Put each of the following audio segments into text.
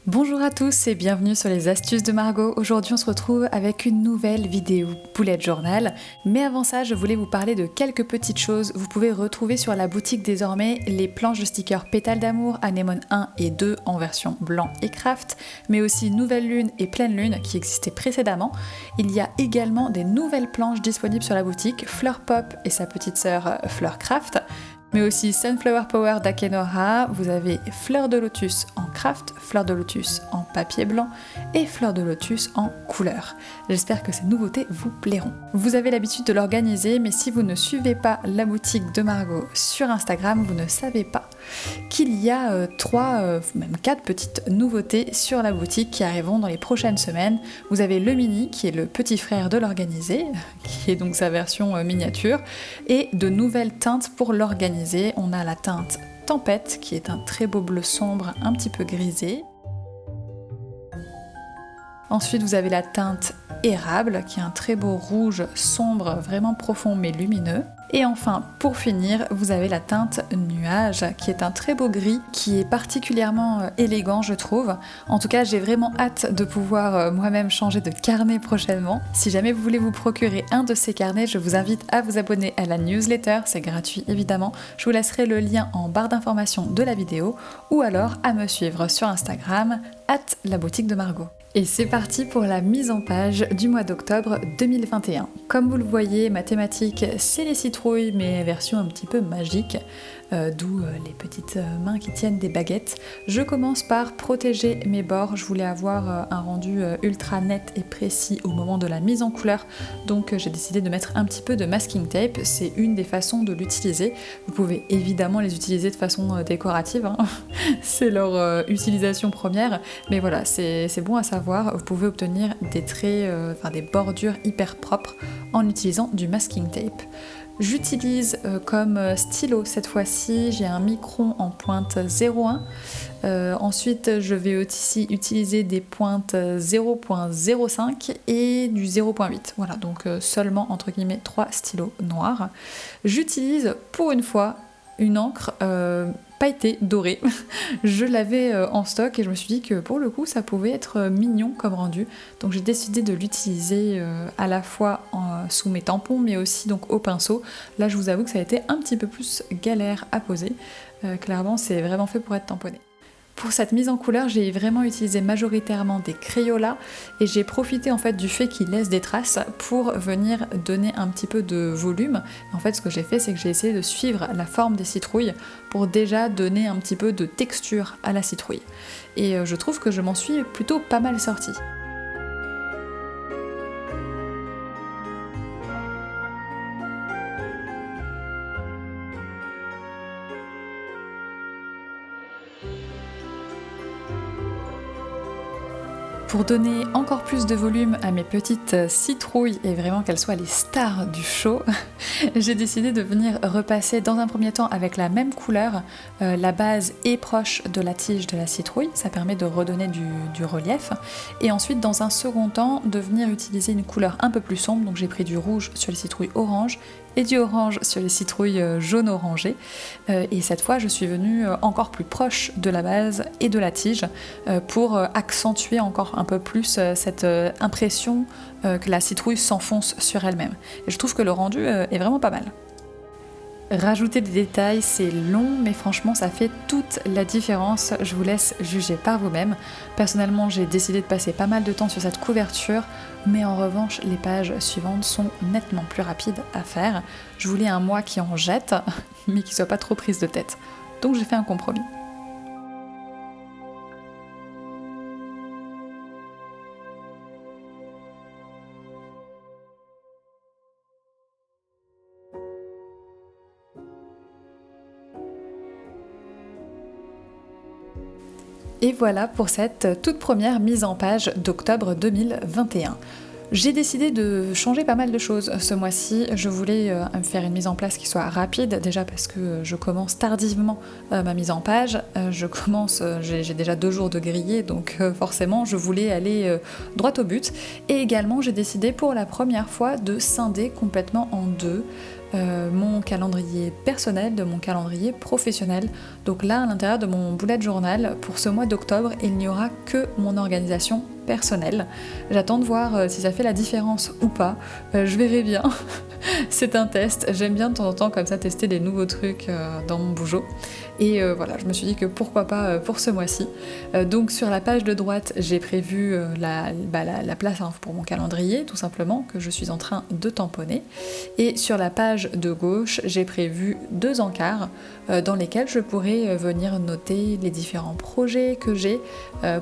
Bonjour à tous et bienvenue sur les astuces de Margot. Aujourd'hui on se retrouve avec une nouvelle vidéo bullet journal. Mais avant ça je voulais vous parler de quelques petites choses. Vous pouvez retrouver sur la boutique désormais les planches de stickers Pétales d'amour, Anémone 1 et 2 en version blanc et craft, mais aussi Nouvelle Lune et Pleine Lune qui existaient précédemment. Il y a également des nouvelles planches disponibles sur la boutique, Fleur Pop et sa petite sœur Fleur Craft. Mais aussi Sunflower Power d'Akenora, vous avez Fleur de Lotus en craft, Fleur de Lotus en papier blanc et Fleur de Lotus en couleur. J'espère que ces nouveautés vous plairont. Vous avez l'habitude de l'organiser, mais si vous ne suivez pas la boutique de Margot sur Instagram, vous ne savez pas qu'il y a 3, même 4 petites nouveautés sur la boutique qui arriveront dans les prochaines semaines. Vous avez le mini qui est le petit frère de l'organisé, qui est donc sa version miniature, et de nouvelles teintes pour l'organiser. On a la teinte Tempête qui est un très beau bleu sombre un petit peu grisé. Ensuite vous avez la teinte Érable qui est un très beau rouge sombre vraiment profond mais lumineux. Et enfin, pour finir, vous avez la teinte Nuage, qui est un très beau gris, qui est particulièrement élégant, je trouve. En tout cas, j'ai vraiment hâte de pouvoir moi-même changer de carnet prochainement. Si jamais vous voulez vous procurer un de ces carnets, je vous invite à vous abonner à la newsletter, c'est gratuit évidemment. Je vous laisserai le lien en barre d'information de la vidéo, ou alors à me suivre sur Instagram, @laboutique de Margot. Et c'est parti pour la mise en page du mois d'octobre 2021. Comme vous le voyez, ma thématique c'est les citrouilles, mais version un petit peu magique, d'où les petites mains qui tiennent des baguettes. Je commence par protéger mes bords. Je voulais avoir un rendu ultra net et précis au moment de la mise en couleur, donc j'ai décidé de mettre un petit peu de masking tape. C'est une des façons de l'utiliser. Vous pouvez évidemment les utiliser de façon décorative, hein. C'est leur utilisation première, mais voilà, c'est bon à savoir. Vous pouvez obtenir des traits, des bordures hyper propres en utilisant du masking tape. J'utilise comme stylo cette fois-ci, j'ai un Micron en pointe 0,1. Ensuite, je vais aussi utiliser des pointes 0.05 et du 0.8. Voilà, donc seulement entre guillemets 3 stylos noirs. J'utilise pour une fois une encre pailletée dorée. Je l'avais en stock et je me suis dit que pour le coup ça pouvait être mignon comme rendu, donc j'ai décidé de l'utiliser à la fois sous mes tampons mais aussi donc au pinceau. Là je vous avoue que ça a été un petit peu plus galère à poser, clairement c'est vraiment fait pour être tamponné. Pour cette mise en couleur, j'ai vraiment utilisé majoritairement des Crayolas et j'ai profité en fait du fait qu'ils laissent des traces pour venir donner un petit peu de volume. En fait, ce que j'ai fait, c'est que j'ai essayé de suivre la forme des citrouilles pour déjà donner un petit peu de texture à la citrouille. Et je trouve que je m'en suis plutôt pas mal sortie. Pour donner encore plus de volume à mes petites citrouilles et vraiment qu'elles soient les stars du show, j'ai décidé de venir repasser dans un premier temps avec la même couleur. La base est proche de la tige de la citrouille, ça permet de redonner du relief. Et ensuite dans un second temps de venir utiliser une couleur un peu plus sombre, donc j'ai pris du rouge sur les citrouilles orange et du orange sur les citrouilles jaune orangé. Et cette fois je suis venue encore plus proche de la base et de la tige pour accentuer encore un peu plus cette impression que la citrouille s'enfonce sur elle-même. Et je trouve que le rendu est vraiment pas mal. Rajouter des détails, c'est long, mais franchement ça fait toute la différence. Je vous laisse juger par vous-même. Personnellement, j'ai décidé de passer pas mal de temps sur cette couverture, mais en revanche, les pages suivantes sont nettement plus rapides à faire. Je voulais un moi qui en jette, mais qui soit pas trop prise de tête. Donc j'ai fait un compromis. Et voilà pour cette toute première mise en page d'octobre 2021. J'ai décidé de changer pas mal de choses ce mois-ci. Je voulais me faire une mise en place qui soit rapide, déjà parce que je commence tardivement ma mise en page. J'ai déjà 2 jours de grillé, donc forcément je voulais aller droit au but. Et également j'ai décidé pour la première fois de scinder complètement en deux mon calendrier personnel de mon calendrier professionnel. Donc là, à l'intérieur de mon bullet journal, pour ce mois d'octobre, il n'y aura que mon organisation personnelle. J'attends de voir si ça fait la différence ou pas. Je verrai bien. C'est un test. J'aime bien de temps en temps comme ça tester des nouveaux trucs dans mon Bujo. Et voilà, je me suis dit que pourquoi pas pour ce mois-ci. Donc sur la page de droite, j'ai prévu la place pour mon calendrier, tout simplement, que je suis en train de tamponner. Et sur la page de gauche, j'ai prévu 2 encarts dans lesquels je pourrais venir noter les différents projets que j'ai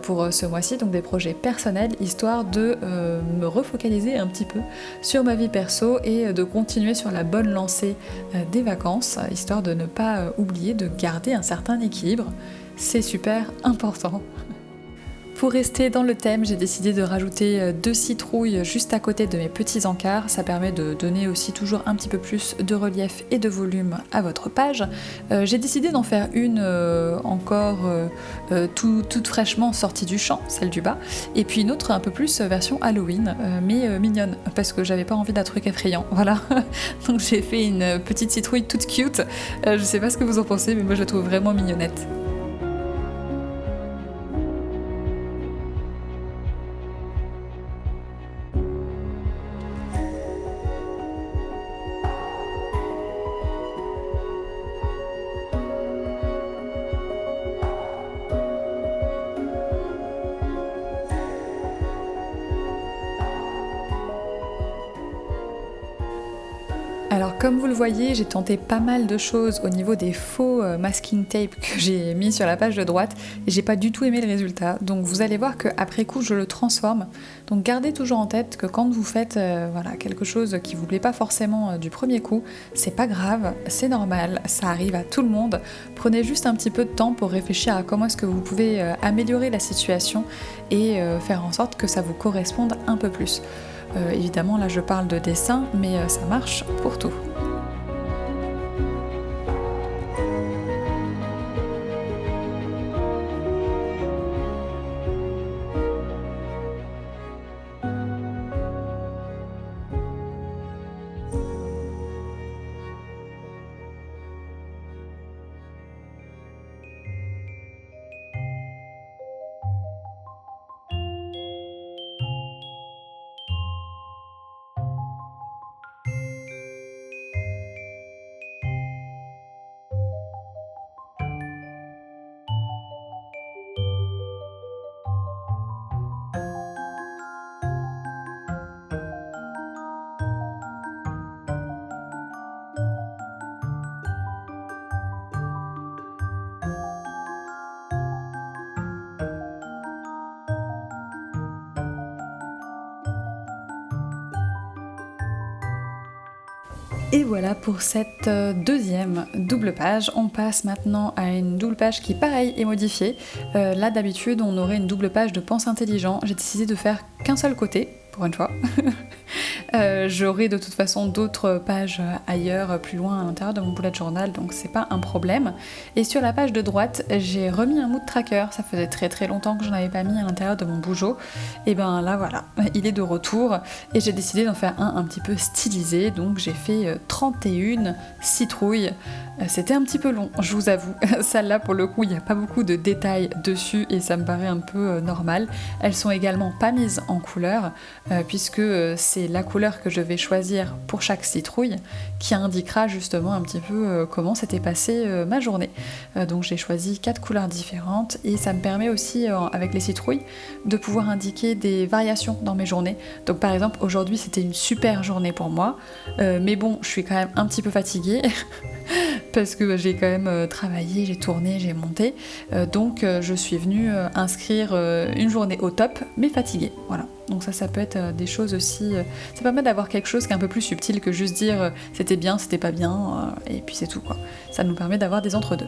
pour ce mois-ci, donc des projets personnels, histoire de me refocaliser un petit peu sur ma vie perso et de continuer sur la bonne lancée des vacances, histoire de ne pas oublier de garder un certain équilibre. C'est super important. Pour rester dans le thème, j'ai décidé de rajouter 2 citrouilles juste à côté de mes petits encarts. Ça permet de donner aussi toujours un petit peu plus de relief et de volume à votre page. J'ai décidé d'en faire une encore toute fraîchement sortie du champ, celle du bas, et puis une autre un peu plus version Halloween, mais mignonne, parce que j'avais pas envie d'un truc effrayant. Voilà. Donc j'ai fait une petite citrouille toute cute. Je sais pas ce que vous en pensez, mais moi je la trouve vraiment mignonnette. Alors comme vous le voyez, j'ai tenté pas mal de choses au niveau des faux masking tape que j'ai mis sur la page de droite et j'ai pas du tout aimé le résultat. Donc vous allez voir qu'après coup je le transforme. Donc gardez toujours en tête que quand vous faites quelque chose qui vous plaît pas forcément du premier coup, c'est pas grave, c'est normal, ça arrive à tout le monde. Prenez juste un petit peu de temps pour réfléchir à comment est-ce que vous pouvez améliorer la situation et faire en sorte que ça vous corresponde un peu plus. Évidemment, là je parle de dessin, mais ça marche pour tout. Et voilà pour cette deuxième double page. On passe maintenant à une double page qui, pareil, est modifiée. Là, d'habitude, on aurait une double page de pense intelligent. J'ai décidé de faire qu'un seul côté, pour une fois. J'aurai de toute façon d'autres pages ailleurs, plus loin à l'intérieur de mon bullet journal, donc c'est pas un problème. Et sur la page de droite, j'ai remis un mood tracker, ça faisait très très longtemps que je n'avais pas mis à l'intérieur de mon Bujo. Et ben là voilà, il est de retour et j'ai décidé d'en faire un petit peu stylisé, donc j'ai fait 31 citrouilles. C'était un petit peu long, je vous avoue. Celle-là, pour le coup, il n'y a pas beaucoup de détails dessus et ça me paraît un peu normal. Elles sont également pas mises en couleur, puisque c'est la couleur que je vais choisir pour chaque citrouille qui indiquera justement un petit peu comment s'était passée ma journée. Donc j'ai choisi 4 couleurs différentes et ça me permet aussi, avec les citrouilles, de pouvoir indiquer des variations dans mes journées. Donc par exemple, aujourd'hui, c'était une super journée pour moi, mais bon, je suis quand même un petit peu fatiguée. Parce que j'ai quand même travaillé, j'ai tourné, j'ai monté, donc je suis venue inscrire une journée au top, mais fatiguée, voilà. Donc ça peut être des choses aussi, ça permet d'avoir quelque chose qui est un peu plus subtil que juste dire c'était bien, c'était pas bien, et puis c'est tout quoi. Ça nous permet d'avoir des entre-deux.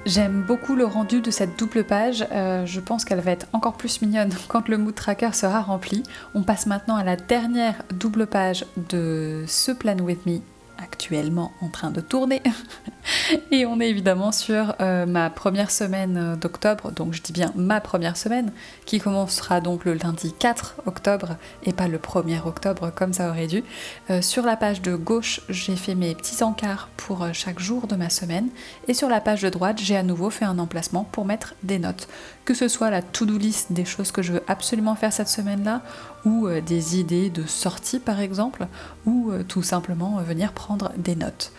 J'aime beaucoup le rendu de cette double page, je pense qu'elle va être encore plus mignonne quand le mood tracker sera rempli. On passe maintenant à la dernière double page de ce Plan With Me, actuellement en train de tourner. Et on est évidemment sur ma première semaine d'octobre, donc je dis bien ma première semaine, qui commencera donc le lundi 4 octobre et pas le 1er octobre comme ça aurait dû. Sur la page de gauche, j'ai fait mes petits encarts pour chaque jour de ma semaine, et sur la page de droite, j'ai à nouveau fait un emplacement pour mettre des notes, que ce soit la to-do list des choses que je veux absolument faire cette semaine-là, ou des idées de sortie par exemple, ou tout simplement venir prendre des notes.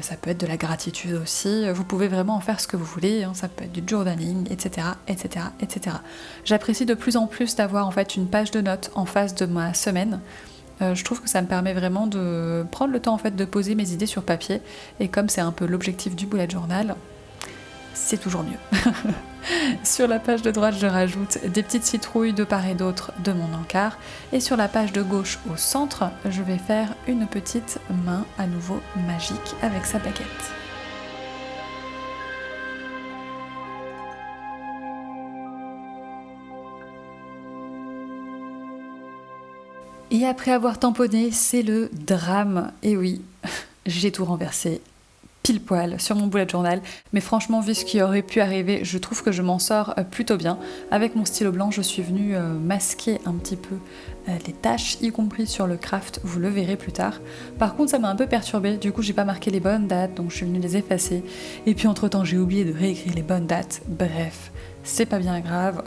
Ça peut être de la gratitude aussi, vous pouvez vraiment en faire ce que vous voulez, hein, ça peut être du journaling, etc. etc., etc. J'apprécie de plus en plus d'avoir en fait une page de notes en face de ma semaine. Je trouve que ça me permet vraiment de prendre le temps en fait de poser mes idées sur papier, et comme c'est un peu l'objectif du bullet journal, c'est toujours mieux. Sur la page de droite, je rajoute des petites citrouilles de part et d'autre de mon encart. Et sur la page de gauche au centre, je vais faire une petite main à nouveau magique avec sa baguette. Et après avoir tamponné, c'est le drame. Et oui, j'ai tout renversé pile poil sur mon bullet journal, mais franchement vu ce qui aurait pu arriver, je trouve que je m'en sors plutôt bien. Avec mon stylo blanc, je suis venue masquer un petit peu les tâches, y compris sur le craft, vous le verrez plus tard. Par contre ça m'a un peu perturbée, du coup j'ai pas marqué les bonnes dates, donc je suis venue les effacer, et puis entre temps j'ai oublié de réécrire les bonnes dates. Bref, c'est pas bien grave.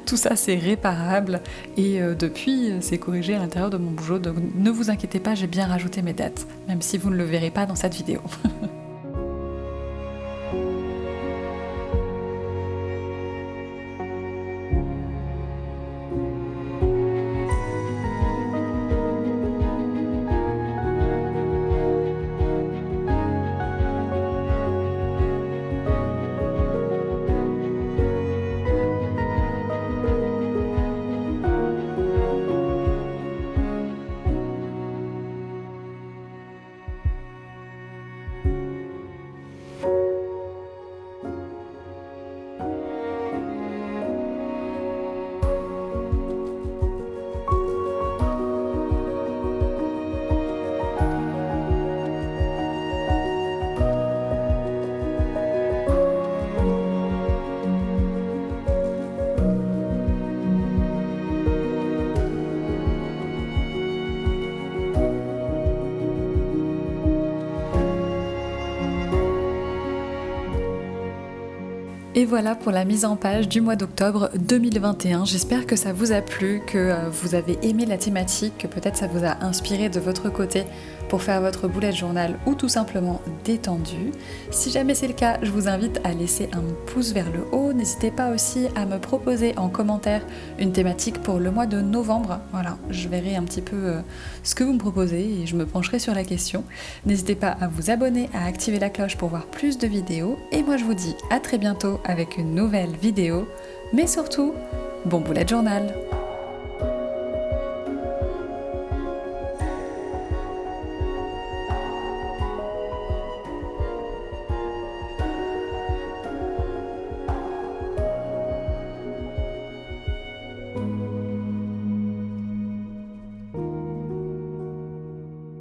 Tout ça c'est réparable, et depuis c'est corrigé à l'intérieur de mon boulot, donc ne vous inquiétez pas, j'ai bien rajouté mes dates, même si vous ne le verrez pas dans cette vidéo. Et voilà pour la mise en page du mois d'octobre 2021. J'espère que ça vous a plu, que vous avez aimé la thématique, que peut-être ça vous a inspiré de votre côté pour faire votre bullet journal ou tout simplement détendu. Si jamais c'est le cas, je vous invite à laisser un pouce vers le haut. N'hésitez pas aussi à me proposer en commentaire une thématique pour le mois de novembre. Voilà, je verrai un petit peu ce que vous me proposez et je me pencherai sur la question. N'hésitez pas à vous abonner, à activer la cloche pour voir plus de vidéos. Et moi je vous dis à très bientôt avec une nouvelle vidéo. Mais surtout, bon bullet journal!